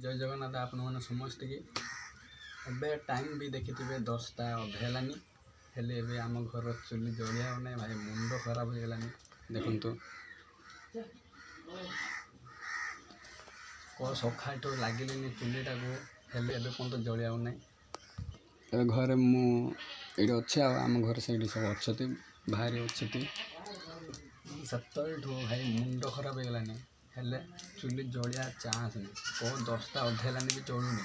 जय जगन्नाथ आपण मैंने समस्त की एबे टाइम भी देखी थे 10टा अधे हेलानी हेले एबे आम घर चुली जलिया ना भाई मुंड खराब हो गलानी देखु तो कौ सखा लगे चुलीटा को हेले एबे पर्यटन जलिया ना एबे घरे मुझे अच्छे आम घर से सब अच्छे बाहरी अच्छे सतल भाई मुंड खराब हो गलानी हेले चुली जलिया चांस नहीं कौ 10टा अधे हेलानी भी चलुनी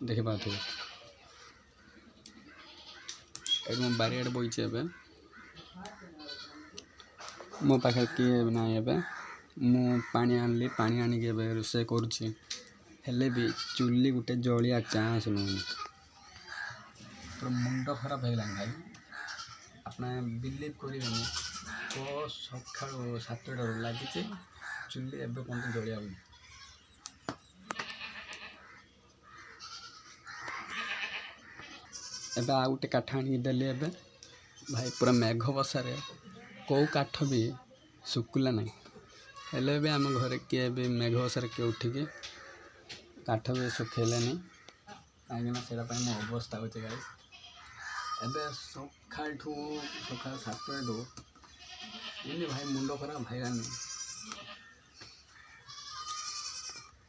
देखी पाथे मो बारियाडे बईचे एबे मो पाखे किए ना एबे मु पानी आनली पानी आनिक एबे रोषे करुछि हेले भी चुली गुटे जलिया चांस नहीं तो मुंड खराब हो गलानी भाई अपना बिलीव करेंगे तो सका 7टा लगी चुली एबे पर्यटन जलिया एबे आ गोटे काठ आनिक देली एबे भाई पूरा मेघ बसारे कौ काठ भी सुकुला ना हेले भी आम घर किए भी मेघ बसारे किए उठिकी काठ भी सुखेले नहीं कहीं से मो अवस्था हो गाइस एबे सका 7टा इन्हें भाई मुंड खराब भाईरानी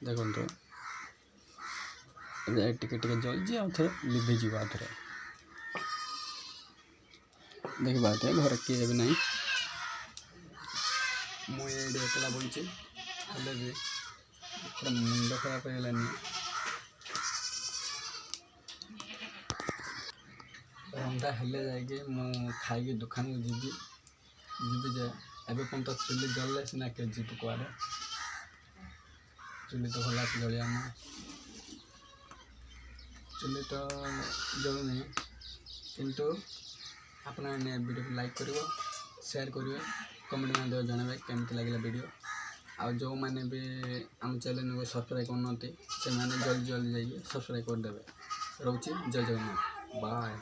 देखो तो टिके जल्दी आउ थे लिभिज आउ थे देख पाते घर किए भी नहीं मुझे एकला बोलची हेले भी पूरा मुंड खराब हो गलानी रंधा हेले जाके मु खाई दुकान को जीवी जे एबे पर्यटन चुली जल्ले सीना के जीव कुआड़े चुली तो भला से जलिया ना चुली तो जलुनी किंतु अपना वीडियो को लाइक करिवो शेयर करिवो कमेंट में जनइबे केमती लगे वीडियो आ जो मैंने भी आम चैनल को सब्सक्राइब करना से मैंने जल्दी जल्दी जाइए सब्सक्राइब करदेवे रोची जय जगन्नाथ बाय।